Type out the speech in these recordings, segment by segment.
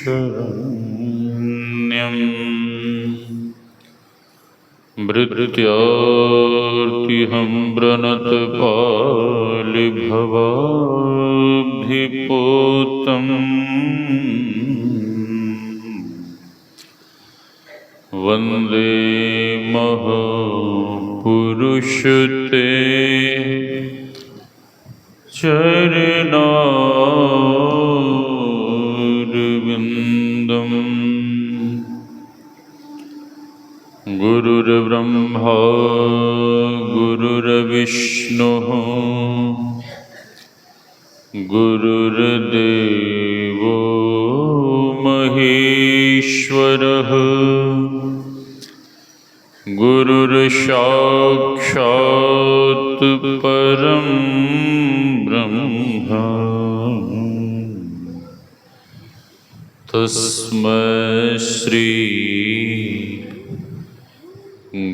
शरण्यम् भृत्यार्तिहं व्रणतपालिभवाब्धिपोतम् वन्दे महापुरुषते चरणारविन्दम्। गुरुर्ब्रह्मा गुरुर्विष्णुः गुरुर्देवो महेश्वरः गुरुर्साक्षात् परं ब्रह्म तस्मै श्री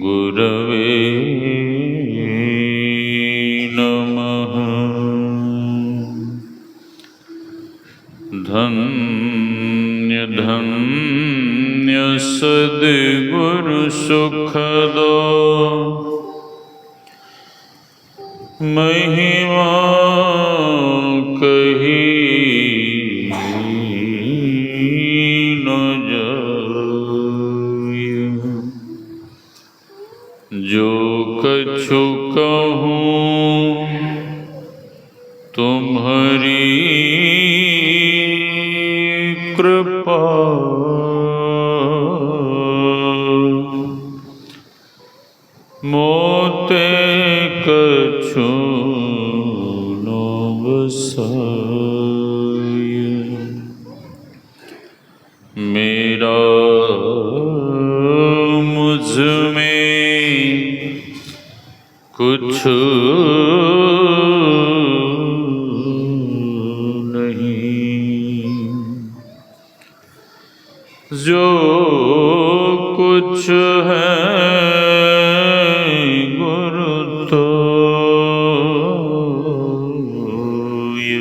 गुरवे नमः। धन्य धन्य सद्गुरु सुखदो महिमा कही न जाय। जो कछु कहूँ तुम्हारी कृपा मोते कछु न बसाय। मेरा मुझ में कुछ नहीं, जो कुछ है गुरु तो ये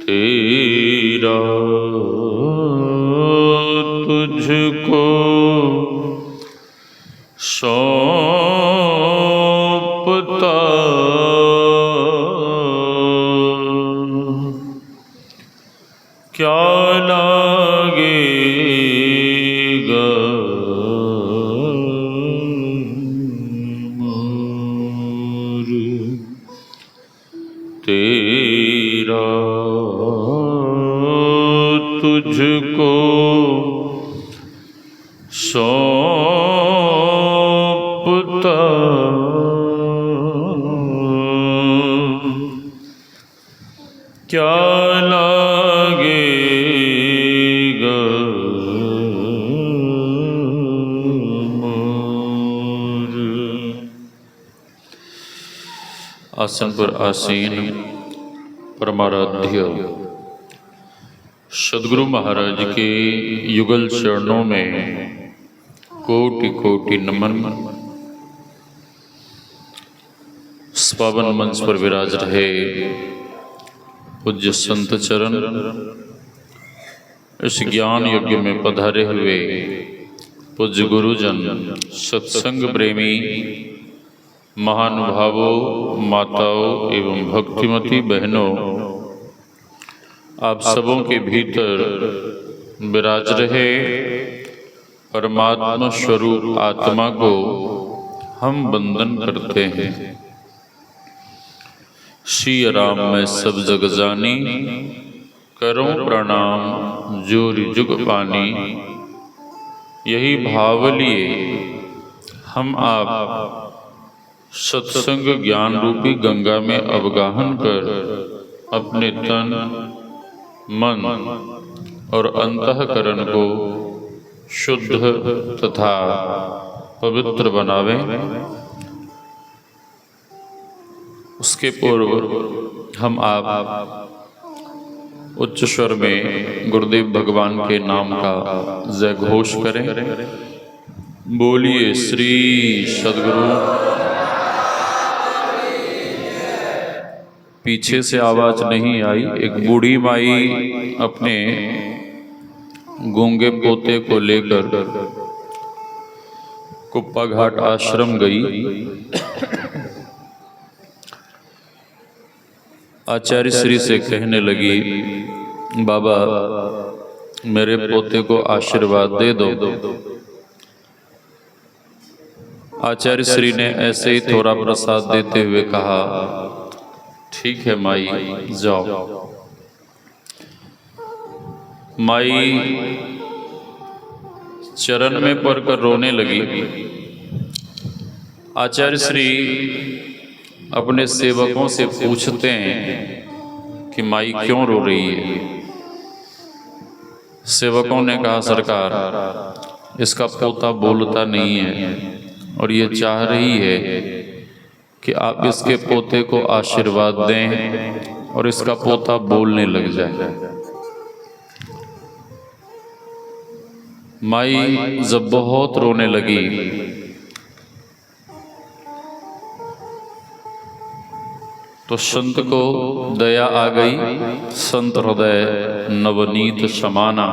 तेरा तुझको सौंपता क्या लागेगा मोर। तेरा तुझको सौंपता क्या लागेगा मोर। आसन पर आसीन परमाराध्य सद्गुरु महाराज के युगल चरणों में कोटि कोटि नमन। पावन मंच पर विराज रहे पूज्य संत चरण, इस ज्ञान यज्ञ में पधारे हुए पूज्य गुरुजन, सत्संग प्रेमी महानुभावों, माताओं एवं भक्तिमती बहनों, आप सबों के भीतर विराज रहे परमात्मा स्वरूप आत्मा को हम वंदन करते हैं। श्री राम मैं सब जग जानी, करूं प्रणाम जोरि जुग पानी। यही भाव लिए हम आप सत्संग ज्ञान रूपी गंगा में अवगाहन कर अपने तन, मन और अंतःकरण को शुद्ध तथा पवित्र बनावें। उसके पूर्व हम आप उच्च स्वर में गुरुदेव भगवान के नाम का जय घोष करें। बोलिए श्री सद्गुरु। पीछे से आवाज नहीं आई। एक बूढ़ी माई अपने गूंगे पोते को लेकर कुप्पा घाट आश्रम गई। आचार्य श्री से कहने लगी, बाबा मेरे पोते को आशीर्वाद दे दो। आचार्य श्री ने ऐसे ही थोड़ा प्रसाद देते हुए कहा, ठीक है माई जाओ। माई चरण में पड़कर रोने लगी। आचार्य श्री अपने सेवकों से पूछते हैं कि माई क्यों रो रही है। सेवकों ने कहा, सरकार इसका पोता बोलता नहीं है और ये चाह रही है कि आप इसके पोते को आशीर्वाद दें और इसका पोता बोलने लग जाए। माई जब बहुत रोने लगी तो संत को दया आ गई। संत हृदय नवनीत समाना।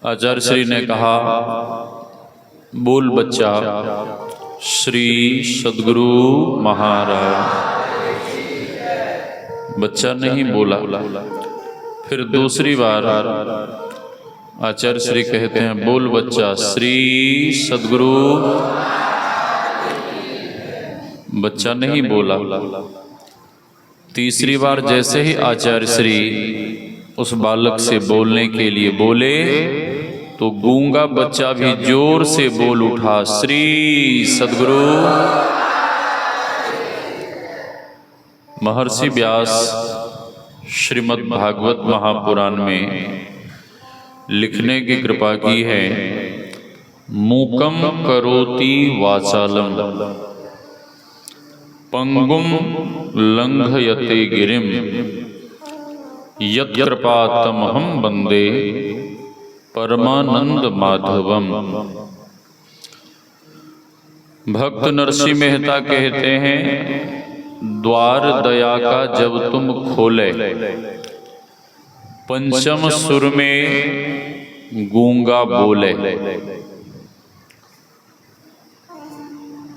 आचार्य श्री ने कहा, बोल बच्चा, श्री सद्गुरु महाराज। बच्चा नहीं बोला। फिर दूसरी बार आचार्य श्री कहते हैं, बोल बच्चा, श्री सद्गुरु। बच्चा नहीं बोला। तीसरी बार जैसे ही आचार्य श्री उस बालक से बोलने के लिए बोले तो गूंगा बच्चा भी जोर से बोल उठा, श्री सद्गुरु। महर्षि व्यास श्रीमद् भागवत महापुराण में लिखने की कृपा की है, मूकम करोति वाचालम पंगुम लंघयते गिरिम यत् कृपातमहं वंदे परमानंद माधवम। भक्त नरसिंह मेहता कहते हैं, द्वार दया का जब तुम खोले, पंचम सुर में गूंगा बोले।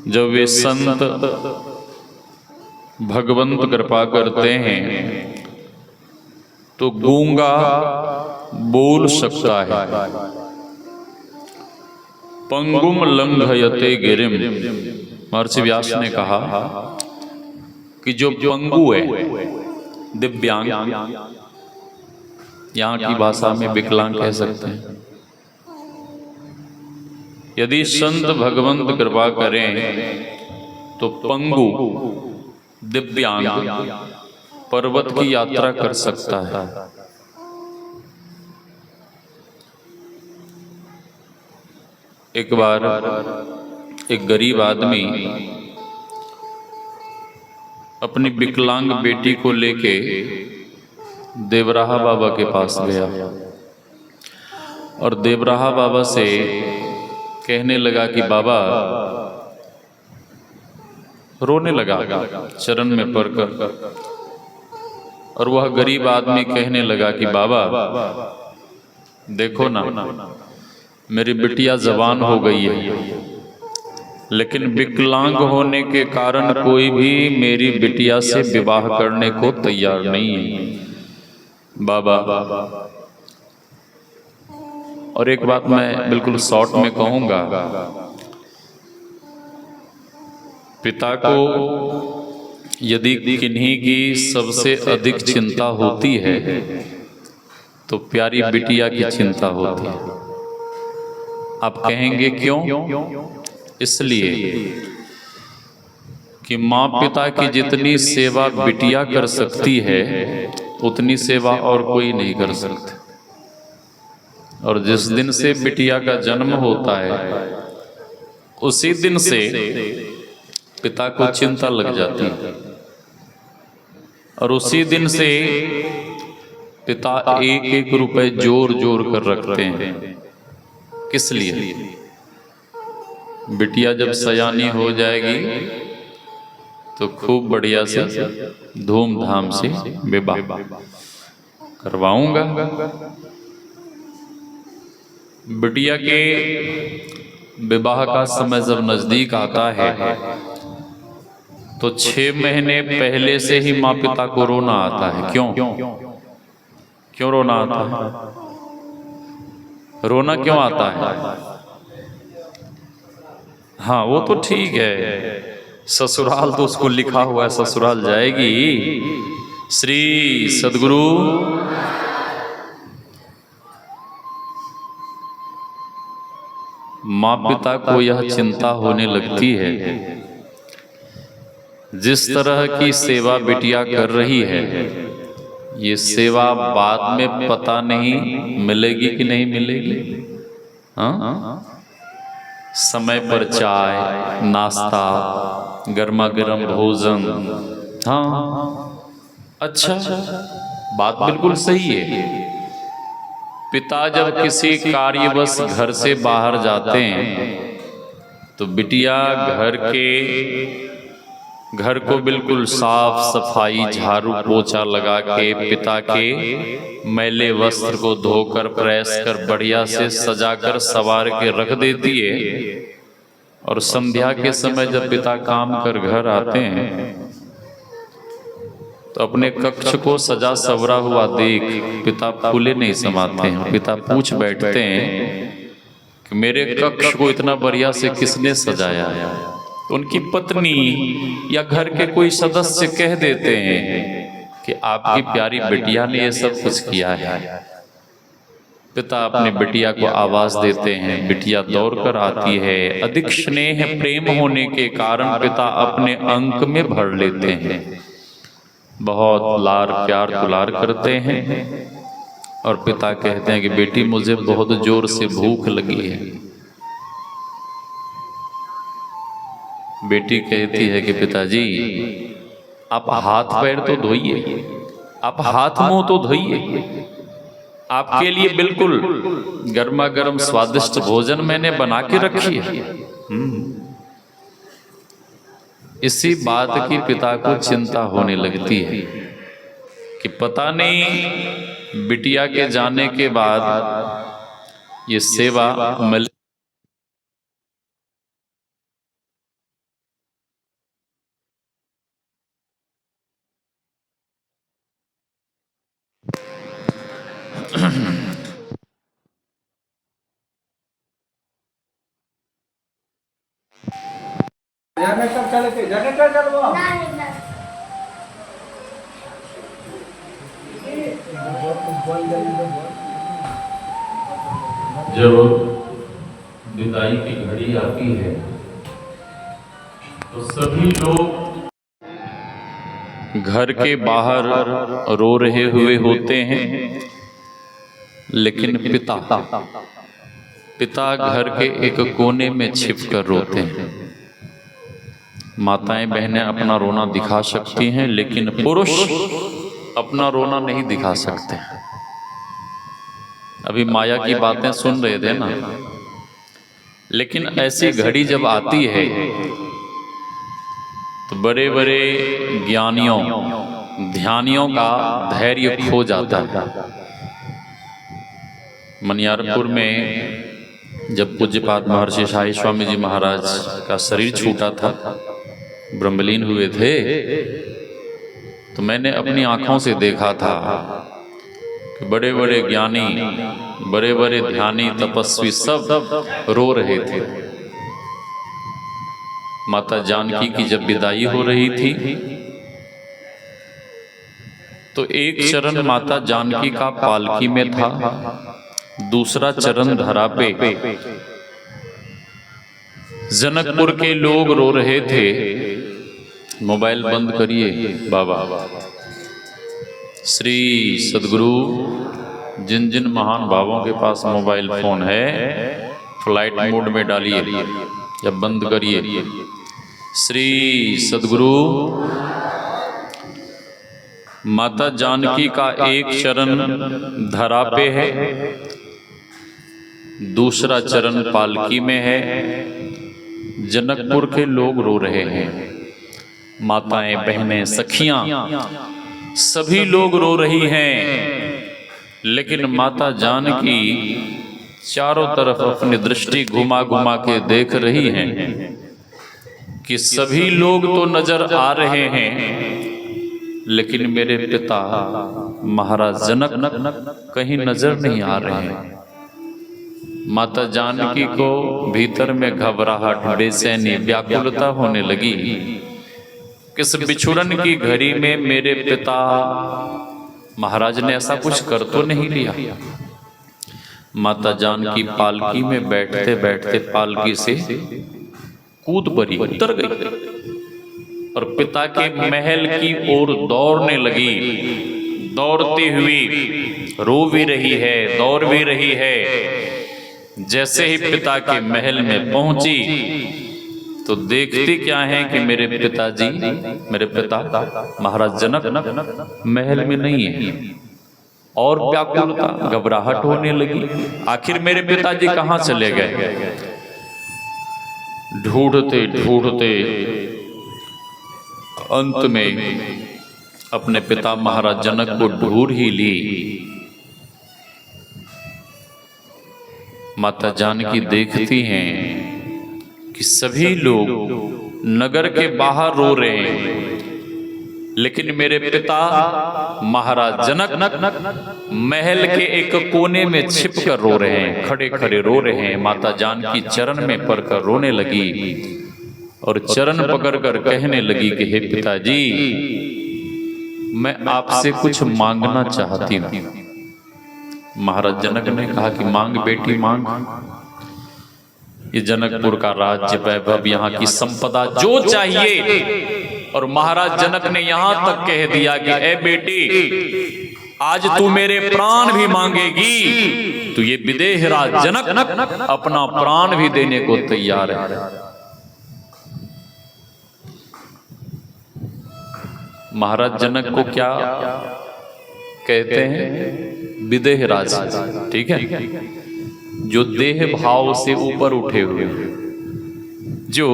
जब वे संत भगवंत कृपा करते हैं तो गूंगा बोल सकता है। पंगुम लंघयते गिरिम। महर्षि व्यास ने कहा कि जो पंगु है, दिव्यांग, यहाँ की भाषा में विकलांग कह सकते हैं, यदि संत भगवंत कृपा करें तो पंगु दिव्यांग पर्वत की यात्रा कर सकता है। एक बार एक गरीब आदमी अपनी विकलांग बेटी को लेके देवराहा बाबा के पास गया और देवराहा बाबा से कहने लगा कि बाबा, रोने लगा चरण में पड़कर, और वह गरीब आदमी कहने लगा कि बाबा देखो ना, मेरी बिटिया जवान हो गई है, लेकिन विकलांग होने के कारण कोई भी मेरी बिटिया से विवाह करने को तैयार नहीं है बाबा। और एक बात मैं बिल्कुल शॉर्ट में कहूंगा, पिता को यदि किन्हीं की सबसे अधिक चिंता होती है तो प्यारी बिटिया की चिंता होती है। आप कहेंगे क्यों? इसलिए कि माँ पिता की जितनी सेवा बिटिया कर सकती है उतनी सेवा और कोई नहीं कर सकता। और जिस दिन से बिटिया का जन्म होता है उसी दिन से पिता को चिंता लग जाती है, और उसी दिन से पिता एक एक रुपए जोर जोर कर रखते हैं। किस लिए? बिटिया जब सयानी हो जाएगी तो खूब बढ़िया से धूमधाम से विवाह। करवाऊंगा। बिटिया के विवाह का समय जब नजदीक आता है तो 6 महीने पहले से ही माँ पिता को रोना आता है। क्यों रोना आता है? रोना क्यों आता है? हाँ वो तो ठीक है, ससुराल तो उसको लिखा हुआ है, ससुराल जाएगी। श्री सद्गुरु माँ पिता को यह चिंता होने लगती है, जिस तरह की सेवा बिटिया कर रही है, ये सेवा बाद में पता नहीं मिलेगी कि नहीं मिलेगी। हाँ, समय पर चाय नाश्ता, गर्मा गर्म भोजन। हाँ अच्छा, बात बिल्कुल सही है। पिता जब किसी कार्यवश घर से बाहर जाते हैं तो बिटिया घर को बिल्कुल साफ सफाई, झाड़ू पोछा लगा के पिता के मैले वस्त्र को धोकर प्रेस कर बढ़िया से सजाकर सवार के रख देती है। और संध्या के समय जब पिता काम कर घर आते हैं तो अपने कक्ष को सजा सवरा हुआ देख पिता फूले नहीं समाते हैं। पिता पूछ बैठते हैं कि मेरे कक्ष को इतना बढ़िया से किसने सजाया है? तो उनकी पत्नी या घर के कोई सदस्य कह देते हैं कि आपकी प्यारी बिटिया ने ये सब कुछ किया है। पिता अपनी बिटिया को आवाज देते हैं, बिटिया दौड़ कर आती है। अधिक स्नेह प्रेम होने के कारण पिता अपने अंक में भर लेते हैं, बहुत लार प्यार दुलार करते हैं। और पिता कहते हैं कि बेटी मुझे बहुत जोर से भूख लगी है। बेटी कहती है कि पिताजी आप हाथ पैर तो धोइए, आप हाथ मुंह तो धोइए, आपके लिए बिल्कुल गर्मा गर्म स्वादिष्ट भोजन मैंने बना के रखी है। इसी बात की पिता को चिंता होने लगती है कि पता नहीं बिटिया के जाने के बाद ये सेवा मिल जब विदाई की घड़ी आती है तो सभी लोग घर के बाहर रो रहे हुए होते हैं, लेकिन पिता घर के एक कोने में छिपकर रोते हैं। माताएं बहनें अपना रोना दिखा सकती हैं, लेकिन पुरुष अपना रोना नहीं दिखा सकते। अभी माया की बातें सुन रहे थे ना, लेकिन ऐसी घड़ी जब आती है तो बड़े बड़े ज्ञानियों ध्यानियों का धैर्य खो जाता है। मनियारपुर में जब पूज्यपाद महर्षि शाही स्वामी जी महाराज का शरीर छूटा था, ब्रह्मलीन हुए थे, तो मैंने अपनी आंखों से देखा था कि बड़े बड़े ज्ञानी, बड़े बड़े ध्यानी, तपस्वी सब रो रहे थे। माता जानकी की जब विदाई हो रही थी तो एक चरण माता जानकी का पालकी में था, दूसरा चरण धरा पे। जनकपुर के लोग रो रहे थे। मोबाइल बंद करिए बाबा। श्री सद्गुरु जिन जिन महान भावों के पास मोबाइल फोन है, फ्लाइट मोड में डालिए या बंद करिए। श्री सद्गुरु माता जानकी का एक चरण धरा पे है, दूसरा चरण पालकी में है। जनकपुर के लोग रो रहे हैं, माताएं बहनें सखियां सभी लोग रो रही हैं। लेकिन माता जानकी चारों तरफ अपनी दृष्टि घुमा घुमा के देख रही हैं कि सभी लोग तो नजर आ रहे हैं, लेकिन मेरे पिता महाराज जनक कहीं नजर नहीं आ रहे हैं। माता जानकी को भीतर में घबराहट, बेचैनी, व्याकुलता होने लगी। किस बिछुड़न की घड़ी में मेरे पिता महाराज ने ऐसा कुछ कर तो नहीं लिया। माता जानकी पालकी में बैठते बैठते पालकी से कूद पड़ी, उतर गई और पिता के महल की ओर दौड़ने लगी। दौड़ती हुई रो भी रही है, दौड़ भी रही है। जैसे ही पिता के महल में पहुंची तो देखती क्या है कि मेरे पिताजी, मेरे पिता महाराज जनक महल में नहीं है। और व्याकुलता, घबराहट होने लगी। आखिर मेरे पिताजी कहाँ चले गए? ढूंढते ढूंढते अंत में अपने पिता महाराज जनक को ढूंढ ही ली। माता जानकी देखती हैं कि सभी लोग नगर के बाहर रो रहे हैं, लेकिन मेरे पिता महाराज जनक महल के एक कोने में छिप कर रो रहे हैं, खड़े खड़े रो रहे हैं। माता जानकी चरण में पड़कर रोने लगी और चरण पकड़कर कहने लगी कि हे पिताजी, मैं आपसे कुछ मांगना चाहती हूँ। महाराज जनक ने कहा कि मांग बेटी मांग। ये जनकपुर का राज्य, वैभव, यहाँ की संपदा जो चाहिए। और महाराज जनक ने यहां तक कह दिया कि ए बेटी, आज तू मेरे प्राण भी मांगेगी तो ये विदेहराज जनक अपना प्राण भी देने को तैयार है। महाराज जनक को क्या कहते हैं? विदेहराज, ठीक है, जो देह भाव से ऊपर उठे हुए, जो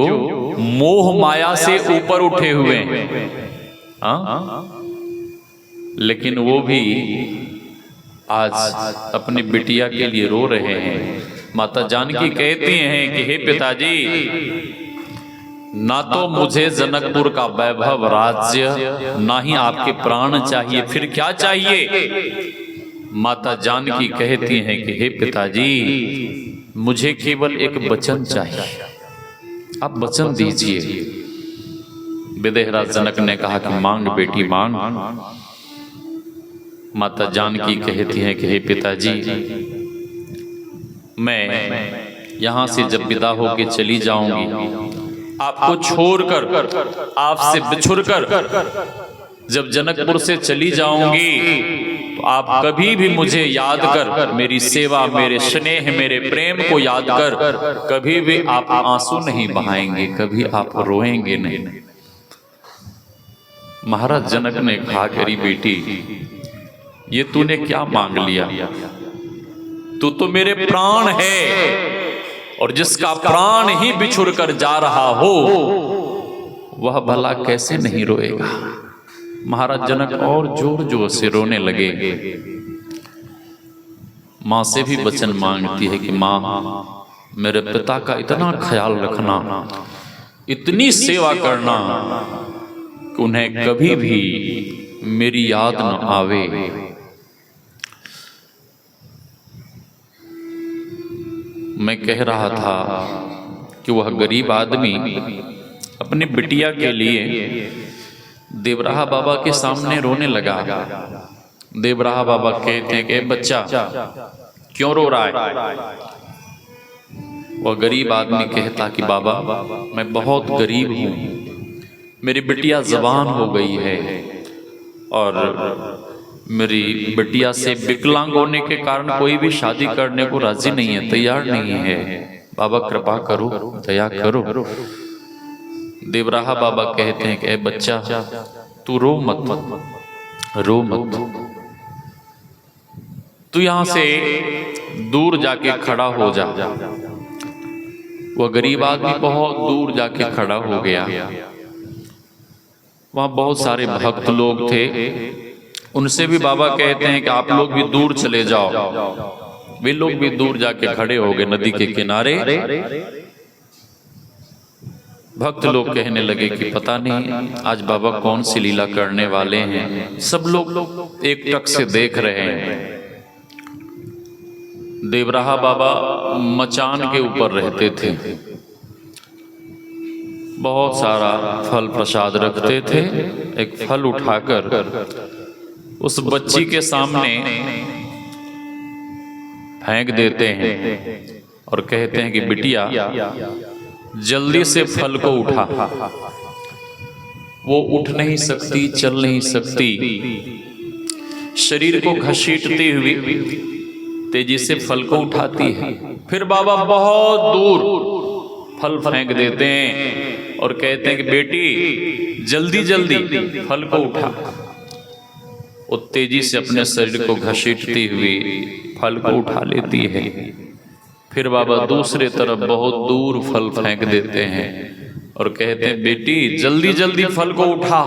मोह माया से ऊपर उठे हुए हैं। लेकिन वो भी आज अपनी बिटिया के लिए रो रहे हैं। माता जानकी कहती हैं कि हे पिताजी, ना तो मुझे जनकपुर का वैभव, राज्य, ना ही आपके प्राण चाहिए, फिर क्या चाहिए? माता जानकी कहती हैं कि हे पिताजी, मुझे केवल एक वचन चाहिए, आप वचन दीजिए। विदेहराज जनक ने कहा कि मांग बेटी मांग। माता जानकी कहती हैं कि हे पिताजी, मैं यहां से जब विदा होके चली जाऊंगी, आपको छोड़कर, आपसे बिछुड़कर जब जनकपुर से चली जाऊंगी, तो आप कभी भी मुझे याद कर, मेरी सेवा, मेरे स्नेह, मेरे प्रेम को याद कर, कभी भी आप आंसू नहीं बहाएंगे, कभी आप रोएंगे नहीं। महाराज जनक ने कहा, करी बेटी, ये तूने क्या मांग लिया? तू तो मेरे प्राण है, और जिसका प्राण ही बिछुड़ कर जा रहा हो वह भला कैसे नहीं रोएगा? महाराज जनक और जोर जोर से रोने लगे। माँ से भी वचन मांगती है कि माँ, मेरे पिता का इतना ख्याल रखना, इतनी सेवा करना कि उन्हें कभी भी मेरी याद न आवे। मैं कह रहा था कि वह गरीब आदमी अपनी बिटिया के लिए देवराहा बाबा के सामने रोने लगा। देवराहा बाबा कहते हैं कि बच्चा क्यों रो रहा है? वह गरीब आदमी कहता कि बाबा, मैं बहुत गरीब हूँ, मेरी बिटिया जवान हो गई है और मेरी बिटिया से विकलांग होने के कारण कोई भी शादी करने को राजी नहीं है, तैयार नहीं है। बाबा कृपा करो, दया करो। देवराहा बाबा कहते हैं कि ए बच्चा, तू रो मत, रो मत, तू यहां से दूर जाके खड़ा हो जा। वह गरीब आदमी बहुत दूर जाके खड़ा हो गया। वहां बहुत सारे भक्त लोग थे, उनसे भी बाबा कहते हैं कि आप लोग भी दूर चले जाओ। वे लोग भी दूर जाके खड़े हो गए नदी के किनारे। भक्त लोग कहने लगे कि पता नहीं आज बाबा कौन सी लीला करने वाले हैं। सब लोग एक टक से देख रहे हैं। देवराहा बाबा मचान के ऊपर रहते थे, बहुत सारा फल प्रसाद रखते थे। एक फल उठाकर उस बच्ची के सामने फेंक देते हैं और कहते हैं कि बिटिया जल्दी से फल को उठा। वो उठ नहीं सकती, चल नहीं सकती, शरीर को घसीटती हुई तेजी से फल को उठाती है। फिर बाबा बहुत दूर फल फेंक देते हैं और कहते हैं कि बेटी जल्दी जल्दी फल को उठा। वो तेजी से अपने शरीर को घसीटती हुई फल को उठा लेती है। फिर बाबा दूसरे तरफ बहुत दूर फल फेंक देते हैं और कहते हैं बेटी जल्दी जल्दी फल को उठा।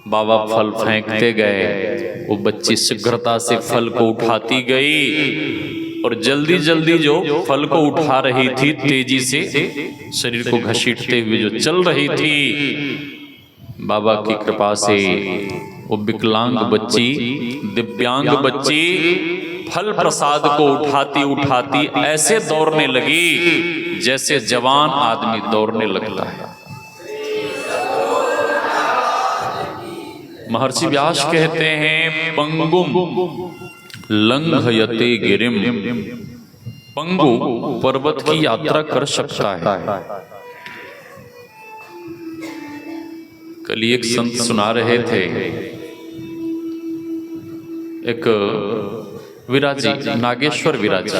बाबा फल फेंकते गए, वो बच्ची शीघ्रता से फल को उठाती गई और जल्दी जल्दी जो फल को उठा रही थी, तेजी से शरीर को घसीटते हुए जो चल रही थी, बाबा की कृपा से वो विकलांग बच्ची, दिव्यांग बच्ची फल प्रसाद को उठाती उठाती ऐसे दौड़ने लगी जैसे जवान आदमी दौड़ने लगता है। महर्षि व्यास कहते हैं पंगुम लंघयते गिरिम। पंगु पर्वत की यात्रा कर सकता है। कल एक संत सुना रहे थे, एक विराजी, नागेश्वर विराजी,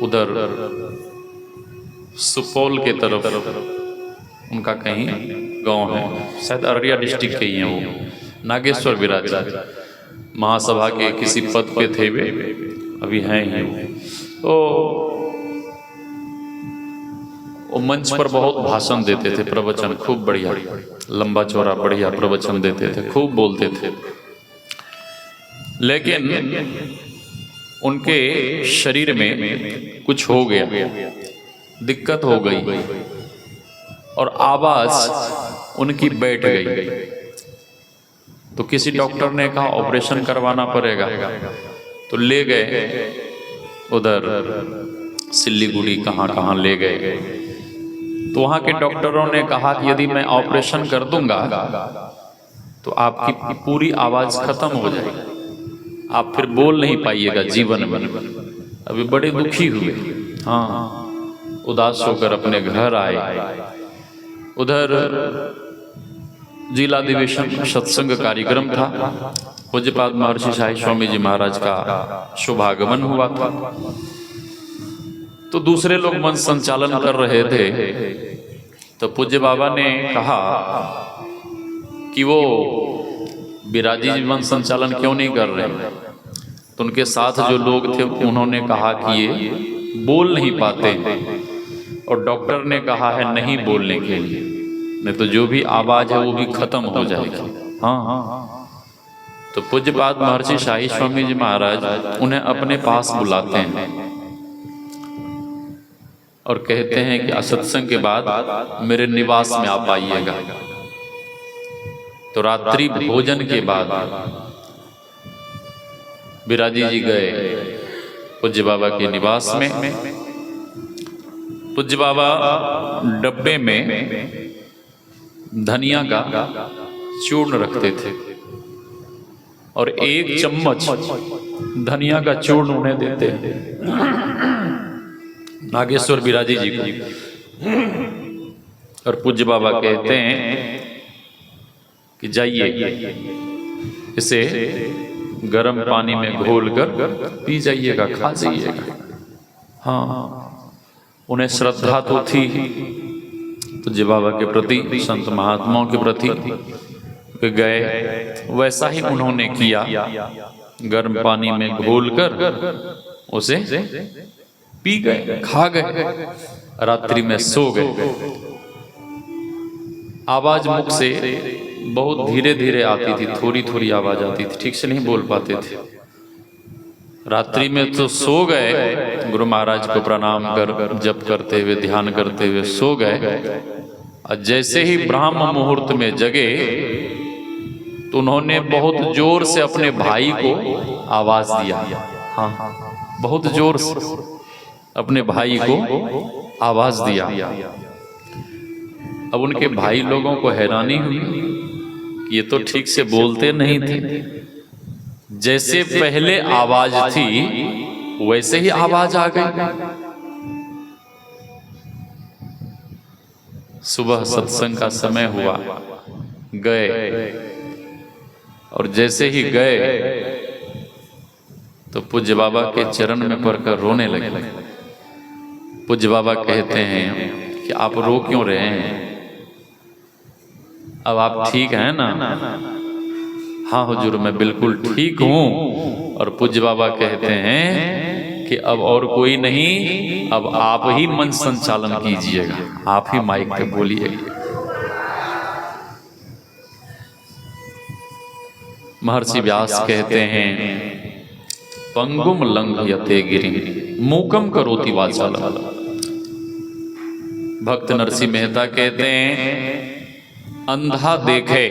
उधर सुपौल के तरफ उनका कहीं गांव है, शायद अररिया डिस्ट्रिक्ट के ही हैं वो। नागेश्वर विराजी महासभा के किसी पद पे थे वे, अभी हैं ही। तो वो मंच पर बहुत भाषण देते थे, प्रवचन खूब बढ़िया, लंबा चौड़ा बढ़िया प्रवचन देते थे, खूब बोलते थे। लेकिन उनके शरीर में कुछ हो गया, दिक्कत हो गई और आवाज उनकी बैठ गई। तो किसी डॉक्टर ने कहा ऑपरेशन करवाना पड़ेगा। तो ले गए उधर सिल्लीगुड़ी, कहाँ ले गए। तो वहां के डॉक्टरों ने कहा कि यदि मैं ऑपरेशन कर दूंगा तो आपकी पूरी आवाज खत्म हो जाएगी, आप फिर बोल नहीं पाइएगा जीवन में। अभी बड़े दुखी हुए, हाँ, उदास होकर अपने घर आए। उधर जिला अधिवेशन सत्संग कार्यक्रम था, पूज्यपाद महर्षि साई स्वामी जी महाराज का शुभागमन हुआ था। तो दूसरे लोग मंच संचालन कर रहे थे। तो पूज्य बाबा ने कहा कि वो विराजी जी मंच संचालन क्यों नहीं कर रहे। तो उनके साथ जो लोग थे उन्होंने कहा कि ये बोल नहीं पाते हैं और डॉक्टर ने कहा है नहीं बोलने के लिए, नहीं तो जो भी आवाज है वो भी खत्म हो जाएगी। हाँ। तो पूज्यपाद महर्षि शाही स्वामी जी महाराज उन्हें अपने पास बुलाते हैं और कहते हैं कि सत्संग के बाद मेरे निवास में आप आइएगा। तो रात्रि भोजन के बाद विराजी जी गए पूज्य बाबा के निवास में। पूज्य बाबा डब्बे में धनिया का चूर्ण रखते थे और एक चम्मच धनिया का चूर्ण उन्हें देते नागेश्वर विराजी जी को। और पूज्य बाबा कहते हैं कि जाइए इसे गर्म पानी में घोलकर पी जाइएगा, खा जाइएगा। हाँ, उन्हें श्रद्धा तो थी पूज्य बाबा के प्रति, संत महात्माओं के प्रति। वे गए, वैसा ही उन्होंने किया, गर्म पानी में घोलकर उसे पी गए, खा गए, रात्रि में सो गए। आवाज मुख से बहुत धीरे धीरे आती थी, थोड़ी थोड़ी आवाज आती थी, ठीक से नहीं बोल पाते थे। रात्रि में तो सो गए, गुरु महाराज को प्रणाम कर जप करते हुए, ध्यान करते हुए सो गए। और जैसे ही ब्राह्म मुहूर्त में जगे तो उन्होंने बहुत जोर से अपने भाई को आवाज दिया। हाँ, बहुत जोर से अपने भाई को आवाज दिया। अब उनके भाई लोगों को हैरानी हुई कि ये तो ठीक से बोलते नहीं थे, जैसे पहले आवाज थी वैसे ही आवाज आ गई। सुबह सत्संग का समय हुआ, गए, और जैसे ही गए तो पूज्य बाबा के चरण में पड़कर रोने लगे। पूज्य बाबा कहते हैं कि आप रो क्यों रहे हैं, अब आप ठीक हैं ना? हाँ हुजूर, मैं बिल्कुल ठीक हूँ। और पूज्य बाबा कहते हैं कि अब और कोई नहीं, अब आप ही मन संचालन कीजिएगा, आप ही माइक पे बोलिएगा। महर्षि व्यास कहते हैं, पंगुम लंघयते गिरिं मूकम करोति वाचालम्। भक्त नरसिंह मेहता कहते हैं, अंधा देखे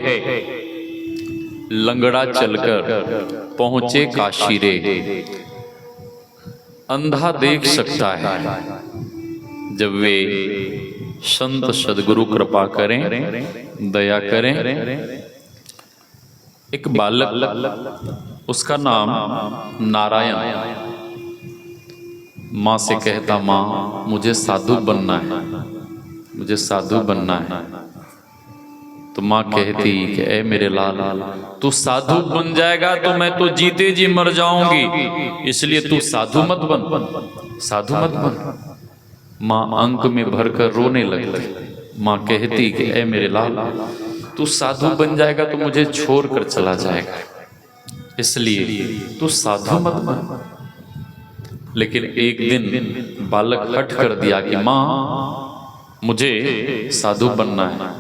लंगड़ा चलकर पहुंचे काशी रे। अंधा देख सकता है जब वे संत सदगुरु कृपा करें, दया करें। एक बालक, उसका नाम नारायण, माँ से कहता, माँ मुझे साधु बनना है, मुझे साधु बनना है। तो माँ कहती कि ए मेरे लाल, तू साधु बन जाएगा तो मैं तो जीते जी मर जाऊंगी, इसलिए तू साधु मत बन, साधु मत बन। माँ अंक में भरकर रोने लगती। माँ कहती कि ए मेरे लाल, तू साधु बन जाएगा तो मुझे छोड़कर चला जाएगा, इसलिए तू साधु मत बन। लेकिन एक दिन बालक हट कर दिया कि माँ मुझे साधु बनना है।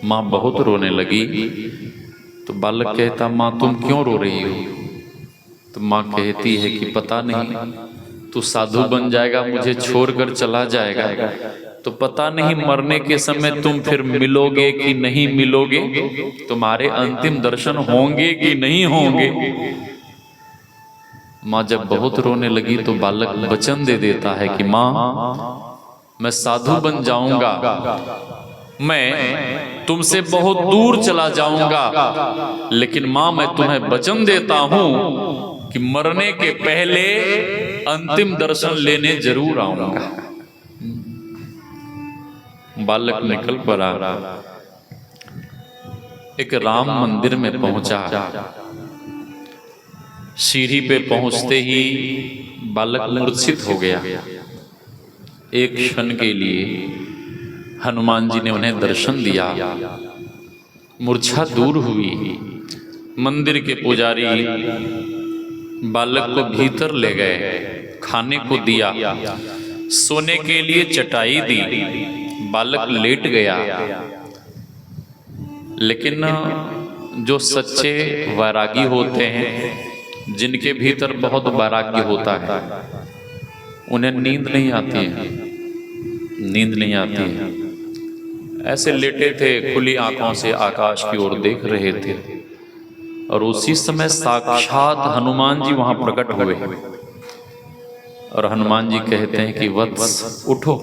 माँ बहुत रोने लगी। तो बालक कहता, माँ तुम क्यों रो रही हो? तो माँ कहती है कि पता नहीं, तू साधु बन जाएगा, मुझे छोड़कर चला जाएगा, तो पता नहीं मरने के समय तुम फिर मिलोगे कि नहीं मिलोगे, तुम्हारे अंतिम दर्शन होंगे कि नहीं होंगे। माँ जब बहुत रोने लगी तो बालक वचन दे देता है कि माँ मैं साधु बन जाऊंगा, मैं तुमसे बहुत दूर चला जाऊंगा, लेकिन माँ मैं तुम्हें वचन देता हूं कि मरने के पहले अंतिम दर्शन लेने जरूर आऊंगा। बालक निकल पड़ा, एक राम मंदिर में पहुंचा। सीढ़ी पे पहुंचते ही बालक मूर्छित हो गया। एक क्षण के लिए हनुमान जी ने उन्हें दर्शन दिया, मूर्छा दूर हुई। मंदिर के पुजारी बालक को भीतर ले गए, खाने को दिया, सोने के लिए चटाई दी। बालक लेट गया। लेकिन जो सच्चे वैरागी होते हैं, जिनके भीतर बहुत वैराग्य होता है, उन्हें नींद नहीं आती है, नींद नहीं आती है। ऐसे लेटे थे, खुली आंखों से आकाश की ओर देख रहे थे, और उसी समय साक्षात हनुमान जी वहां प्रकट हुए। और हनुमान जी कहते हैं कि वत्स उठो,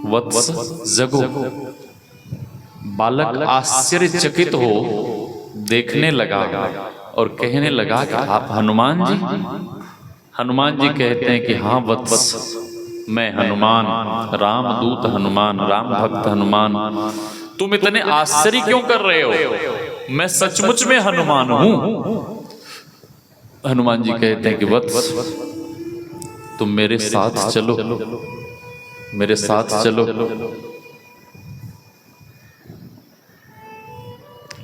वत्स जगो। बालक आश्चर्यचकित हो देखने लगा और कहने लगा कि आप हनुमान जी? हनुमान जी कहते हैं कि हाँ वत्स, मैं हनुमान, रामदूत हनुमान, राम भक्त हनुमान। तुम इतने आश्चर्य क्यों कर रहे हो? मैं सचमुच में हनुमान हूं। हनुमान जी कहते हैं कि वत्स तुम मेरे साथ चलो, मेरे साथ चलो।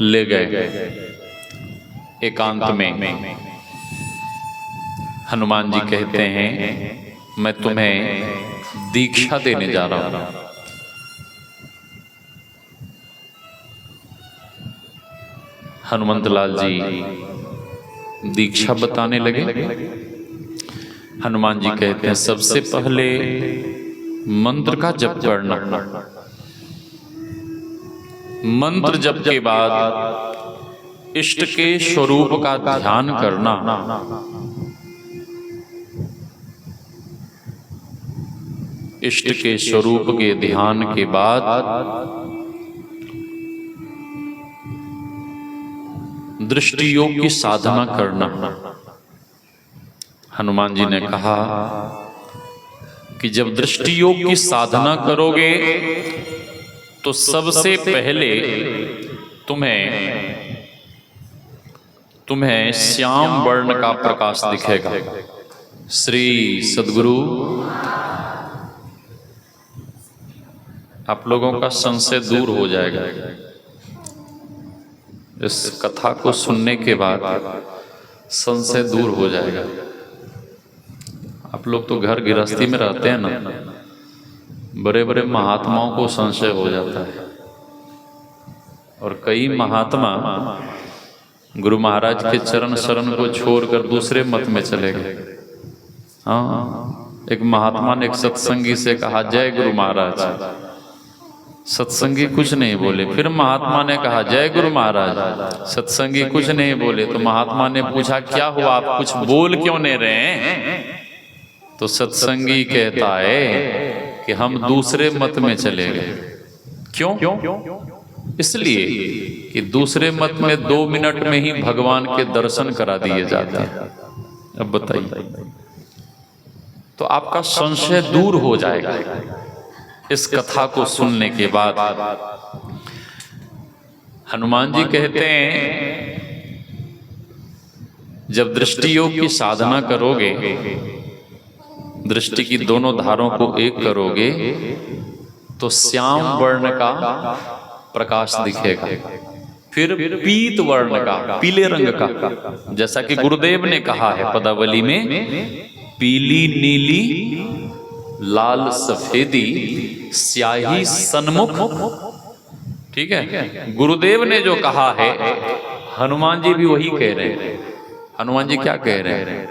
ले गए एकांत में। हनुमान जी कहते हैं मैं तुम्हें दीक्षा देने जा रहा हूं। हनुमंतलाल जी दीक्षा बताने लगे। हनुमान जी कहते हैं सबसे पहले मंत्र का जप करना, मंत्र जप के बाद इष्ट के स्वरूप का ध्यान करना, इष्ट के स्वरूप के ध्यान के बाद दृष्टि योग की साधना करना। हनुमान जी ने कहा कि जब दृष्टि योग की साधना करोगे तो सबसे पहले तुम्हें श्याम वर्ण का प्रकाश दिखेगा। श्री सद्गुरु, आप लोगों का संशय दूर हो जाएगा। इस कथा को सुनने के बाद संशय दूर हो जाएगा। आप लोग तो घर गृहस्थी में रहते हैं ना, बड़े बड़े महात्माओं को संशय हो जाता है, और कई महात्मा गुरु महाराज के चरण शरण को छोड़कर दूसरे मत में चले गए। हाँ, एक महात्मा ने एक सत्संगी से कहा जय गुरु महाराज, सत्संगी कुछ नहीं बोले। फिर महात्मा ने कहा जय गुरु महाराज, सत्संगी कुछ नहीं बोले। तो महात्मा ने पूछा क्या हुआ, आप कुछ बोल क्यों नहीं रहे हैं? तो सत्संगी कहता है कि हम दूसरे मत में चले गए। क्यों? इसलिए कि दूसरे मत में 2 मिनट में ही भगवान के दर्शन करा दिए जाते हैं। अब बताइए, तो आपका संशय दूर हो जाएगा इस कथा को सुनने के बाद। हनुमान जी कहते हैं जब दृष्टि योग की साधना करोगे, दृष्टि की दोनों धारों को एक करोगे तो श्याम वर्ण का प्रकाश दिखेगा, फिर पीत वर्ण का, पीले रंग का, जैसा कि गुरुदेव ने कहा है पदावली में, पीली नीली लाल सफेदी स्याही सन्मुख। ठीक है, गुरुदेव ने जो कहा है हनुमान जी भी वही कह रहे हैं। हनुमान जी क्या कह रहे हैं?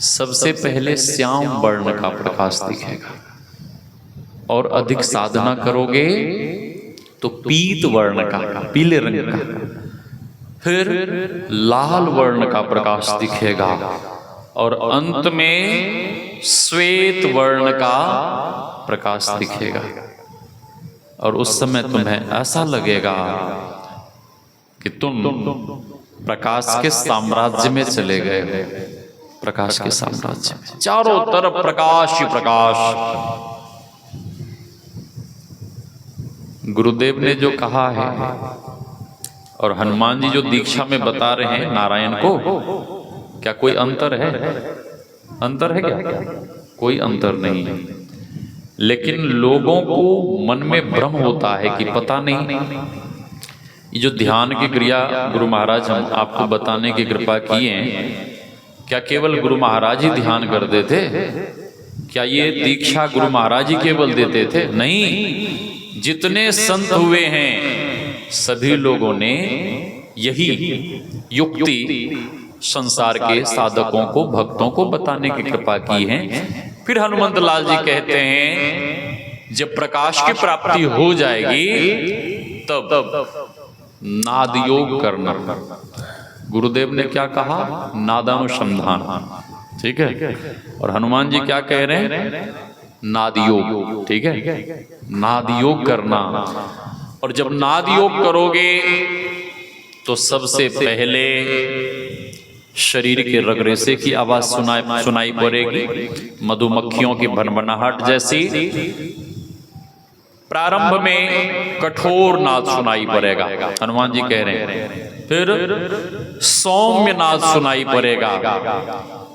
सबसे पहले श्याम वर्ण का प्रकाश दिखेगा, और अधिक साधना करोगे तो पीत वर्ण का, पीले रंग का, फिर लाल वर्ण का प्रकाश दिखेगा, और अंत में श्वेत वर्ण का प्रकाश दिखेगा। और उस समय तुम्हें ऐसा लगेगा कि तुम प्रकाश के साम्राज्य में चले गए हो। प्रकाश के साम्राज्य में चारों तरफ प्रकाश ही प्रकाश। गुरुदेव ने जो कहा है और हनुमान जी जो दीक्षा में बता रहे हैं नारायण को, क्या कोई अंतर है? अंतर है क्या? कोई अंतर नहीं है। लेकिन लोगों को मन में भ्रम होता है कि पता नहीं, ये जो ध्यान की क्रिया गुरु महाराज हम आपको बताने की कृपा किए हैं, क्या केवल गुरु महाराज ही ध्यान करते थे? क्या ये दीक्षा गुरु महाराज ही केवल देते थे? नहीं, जितने संत हुए हैं सभी लोगों ने यही युक्ति संसार के साधकों को, भक्तों को बताने की कृपा की है। फिर हनुमंत लाल जी कहते हैं जब प्रकाश की प्राप्ति हो जाएगी तब नाद योग करना। गुरुदेव ने क्या कहा? नादानुसंधान। ठीक है, और हनुमान जी क्या कह रहे हैं? नाद योग। ठीक है, नाद योग करना। और जब नाद योग करोगे तो सबसे पहले शरीर के रगरेसे की आवाज सुनाई पड़ेगी, मधुमक्खियों की भनभनाहट जैसी। प्रारंभ में कठोर नाद सुनाई पड़ेगा, हनुमान जी कह रहे हैं। फिर सौम्य नाद सुनाई पड़ेगा,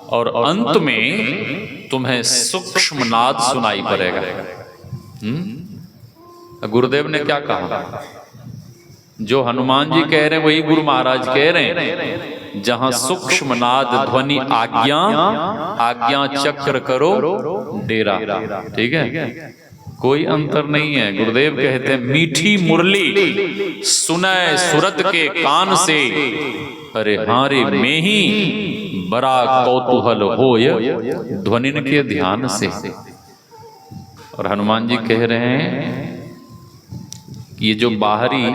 और अंत में तुम्हें सूक्ष्म नाद सुनाई पड़ेगा। गुरुदेव ने क्या कहा? जो हनुमान जी कह रहे हैं वही गुरु महाराज कह रहे हैं। जहां सूक्ष्म नाद ध्वनि आज्ञा, आज्ञा चक्र करो डेरा। ठीक है, कोई अंतर नहीं है। गुरुदेव कहते हैं मीठी मुरली सुनय सुरत के कान से, अरे हारे में ही बड़ा कौतूहल होय ध्वनिन के ध्यान से। और हनुमान जी कह रहे हैं कि ये जो बाहरी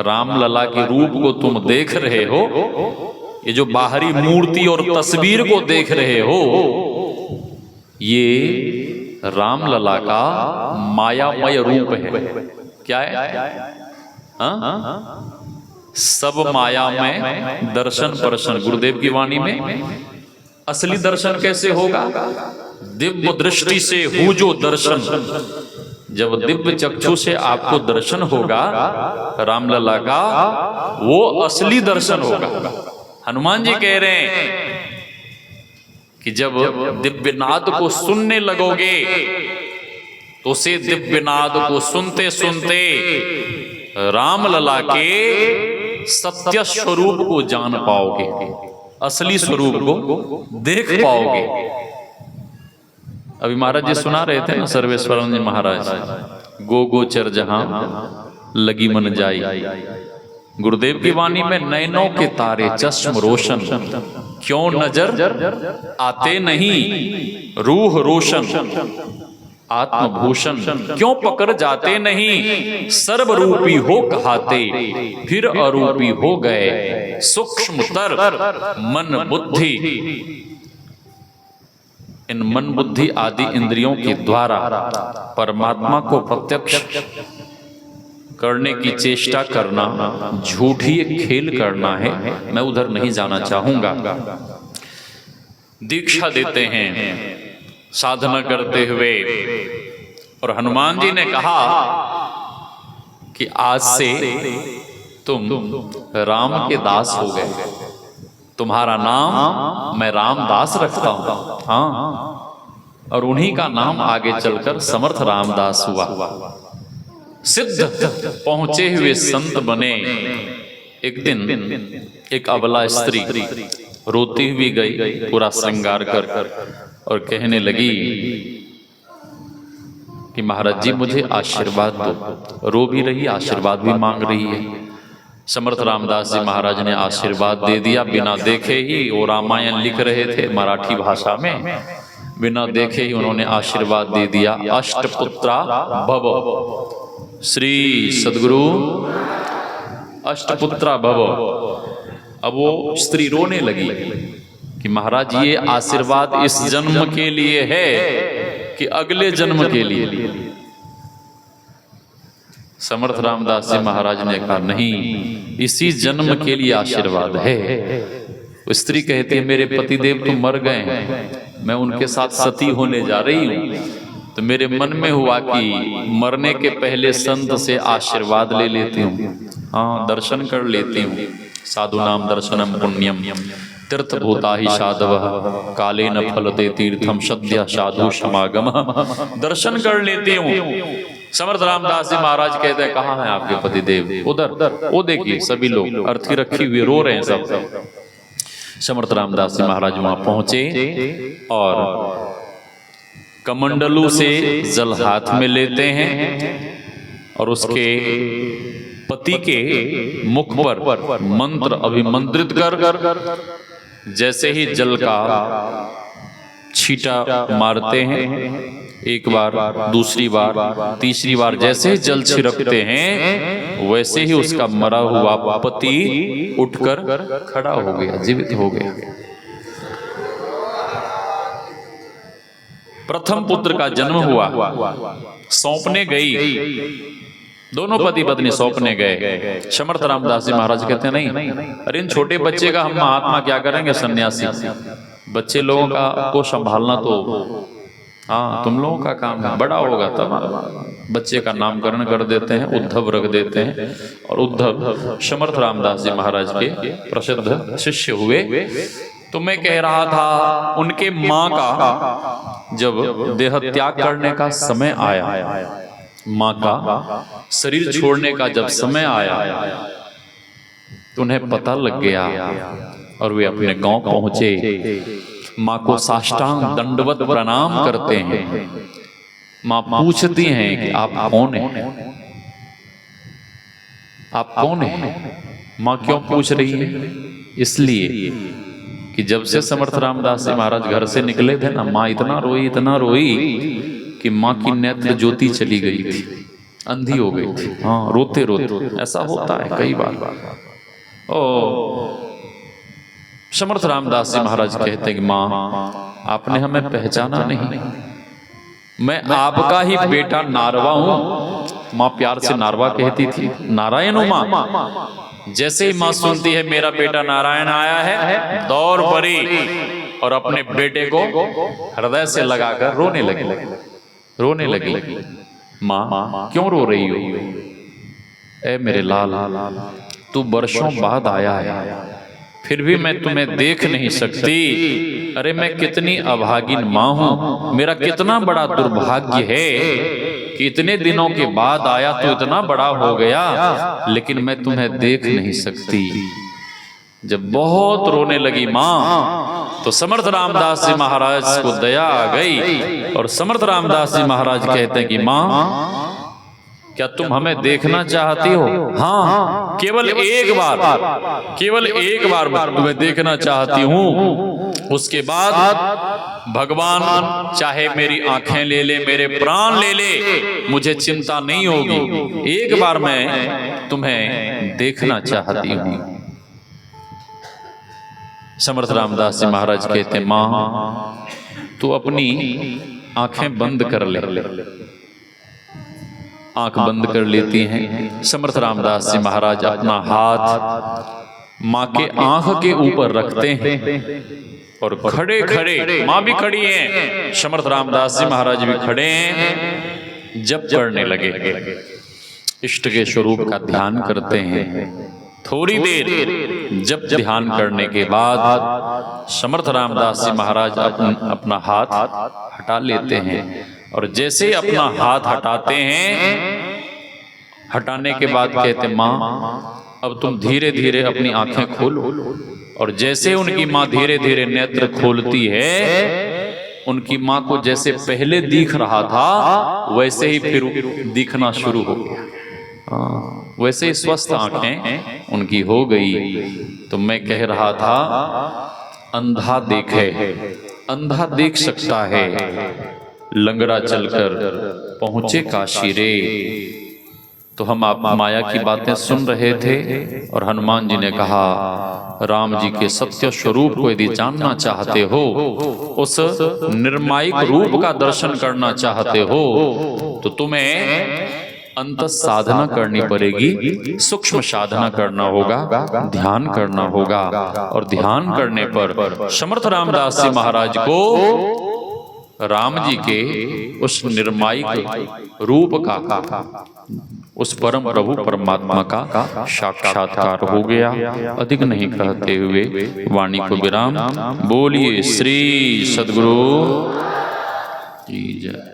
रामलला के रूप को तुम देख रहे हो, ये जो बाहरी मूर्ति और तस्वीर को देख रहे हो, ये रामलला का मायामय रूप है। क्या है? सब माया में दर्शन परशन। गुरुदेव की वाणी में असली दर्शन कैसे होगा? दिव्य दृष्टि से हो जो दर्शन। जब दिव्य चक्षु से आपको दर्शन होगा रामलला का, वो असली दर्शन होगा। हनुमान जी कह रहे हैं कि जब दिव्यनाद को सुनने लगोगे तो उसे दिव्यनाद को सुनते सुनते रामलला के सत्य स्वरूप को जान पाओगे, असली स्वरूप को देख पाओगे। अभी महाराज जी सुना रहे थे ना, सर्वेश्वरानंद जी महाराज, गो गोचर जहां लगी मन जाई। गुरुदेव की वाणी में नैनों के तारे चश्म रोशन, क्यों नजर आते नहीं रूह रोशन, आत्मभूषण क्यों पकड़ जाते नहीं, सर्वरूपी हो कहाते फिर अरूपी हो गए, सूक्ष्मतर मन बुद्धि। इन मन बुद्धि आदि इंद्रियों के द्वारा परमात्मा को प्रत्यक्ष करने की चेष्टा करना झूठी खेल करना है। मैं उधर नहीं जाना चाहूंगा। दीक्षा देते हैं साधना करते हुए, और हनुमान जी ने कहा कि आज से तुम राम के दास हो गए, तुम्हारा नाम मैं रामदास रखता हूं। हाँ, और उन्हीं का नाम आगे चलकर समर्थ रामदास हुआ। सिद्ध पहुंचे हुए संत बने। एक दिन एक अबला स्त्री रोती हुई गई पूरा श्रृंगार कर और कहने लगी कि महाराज जी मुझे आशीर्वाद दो। रो भी रही, आशीर्वाद भी मांग रही है। समर्थ रामदास जी महाराज ने आशीर्वाद दे दिया। बिना देखे ही, वो रामायण लिख रहे थे मराठी भाषा में, बिना देखे ही उन्होंने आशीर्वाद दे दिया। अष्टपुत्रा भव, श्री सद्गुरु अष्टपुत्रा भव। अब वो स्त्री रोने लगी कि महाराज ये आशीर्वाद इस जन्म के लिए है कि अगले जन्म के लिए? समर्थ रामदास जी महाराज ने कहा नहीं, इसी जन्म के लिए आशीर्वाद है। स्त्री कहती है मेरे पतिदेव तो मर गए हैं, मैं उनके साथ सती होने जा रही हूँ, तो मेरे मन में हुआ कि मरने के पहले संत से आशीर्वाद ले लेती हूँ। हाँ, दर्शन कर लेती हूँ। साधु नाम दर्शनम पुण्यम तीर्थभूता ही साधव काले न फलते तीर्थम सद्य साधु समागम। दर्शन कर लेती हूँ। समर्थ रामदास जी महाराज कहते हैं कहाँ हैं आपके पतिदेव? उधर, वो देखिए सभी लोग अर्थी रखी हुए रो रहे हैं सब। समर्थ रामदास जी महाराज वहां पहुंचे और कमंडलू से जल हाथ में लेते हैं और उसके पति के मुख पर मंत्र अभिमंत्रित कर जैसे ही जल का छींटा मारते हैं, एक बार, दूसरी बार, तीसरी बार, जैसे ही जल छिड़कते हैं वैसे ही उसका मरा हुआ पति उठकर खड़ा हो गया, जीवित हो गया। प्रथम पुत्र का जन्म हुआ। सौंपने गई, दोनों पति पत्नी सौंपने गए। समर्थ रामदास जी महाराज कहते नहीं, अरे इन छोटे बच्चे का हम महात्मा क्या करेंगे, सन्यासी, बच्चे लोगों का को संभालना तो हाँ तुम लोगों का काम है, बड़ा होगा तब। बच्चे का नामकरण कर देते हैं, उद्धव रख देते हैं। और उद्धव समर्थ रामदास जी महाराज के प्रसिद्ध शिष्य हुए। तो मैं कह रहा था उनके माँ का जब देह त्याग करने का समय आया, माँ का शरीर छोड़ने का जब समय आया तो उन्हें पता लग गया और वे अपने गांव पहुंचे। माँ को साष्टांग दंडवत प्रणाम करते हैं माँ पूछती हैं कि आप कौन हैं, आप कौन हैं। माँ क्यों पूछ रही है? इसलिए कि जब से समर्थ रामदास जी महाराज घर से निकले थे ना, माँ इतना रोई कि माँ की नेत्र ज्योति चली गई थी, अंधी हो गई थी। हाँ, रोते रोते ऐसा होता है कई बार। ओ समर्थ रामदास जी महाराज कहते हैं कि माँ आपने हमें पहचाना नहीं, मैं आपका ही बेटा नारवा हूं। माँ प्यार से नारवा कहती थी, नारायण हूं माँ। जैसे ही माँ सुनती है मेरा बेटा नारायण आया है, दौड़ पड़ी और अपने बेटे को हृदय से लगाकर रोने लगी। माँ क्यों रो रही हो? ए मेरे लाल, तू वर्षों बाद आया है, फिर भी मैं तुम्हें देख नहीं सकती। अरे मैं कितनी अभागिन माँ हूं, मेरा कितना बड़ा दुर्भाग्य है कि इतने दिनों के बाद आया तो इतना बड़ा हो गया, लेकिन मैं तुम्हें देख नहीं सकती। जब बहुत रोने लगी माँ तो समर्थ रामदास जी महाराज को दया आ गई और समर्थ रामदास जी महाराज कहते हैं कि माँ क्या तुम हमें देखना चाहती हो? हाँ, केवल एक बार मैं तुम्हें देखना चाहती हूँ। उसके बाद भगवान चाहे मेरी आंखें ले ले, मेरे प्राण ले ले, मुझे चिंता नहीं होगी। एक बार मैं तुम्हें देखना चाहती हूँ। समर्थ रामदास जी महाराज कहते हैं माँ तू अपनी आंखें बंद कर ले। आंख बंद कर लेती हैं। समर्थ रामदास जी महाराज अपना हाथ माँ के आंख के ऊपर रखते हैं और खड़े खड़े, माँ भी खड़ी हैं, समर्थ रामदास जी महाराज भी खड़े हैं, जप करने लगे। इष्ट के स्वरूप का ध्यान करते हैं। थोड़ी देर जप ध्यान करने के बाद समर्थ रामदास जी महाराज अपना हाथ हटा लेते हैं और जैसे ही अपना हाथ हटाते हैं, हटाने के बाद कहते माँ अब तुम धीरे धीरे अपनी आंखें खोलो। और जैसे उनकी माँ धीरे धीरे नेत्र खोलती है, उनकी माँ को जैसे पहले दिख रहा था वैसे ही फिर दिखना शुरू हो गया। वैसे ही स्वस्थ आंखें उनकी हो गई। तो मैं कह रहा था अंधा देखे, अंधा देख सकता है, लंगड़ा चलकर पहुंचे काशी रे। तो हम आप माया की बातें सुन रहे थे और हनुमान जी ने कहा राम जी के सत्य स्वरूप को यदि जानना चाहते हो, उस निर्मायिक रूप का दर्शन करना चाहते हो, तो तुम्हें अंत साधना करनी पड़ेगी, सूक्ष्म साधना करना होगा, ध्यान करना होगा। और ध्यान करने पर समर्थ रामदास जी महाराज को राम जी के उस निर्मायिक रूप का, उस परम प्रभु परमात्मा का साक्षात्कार हो गया। अधिक नहीं कहते हुए वाणी को विराम। बोलिए श्री सद्गुरु की जय।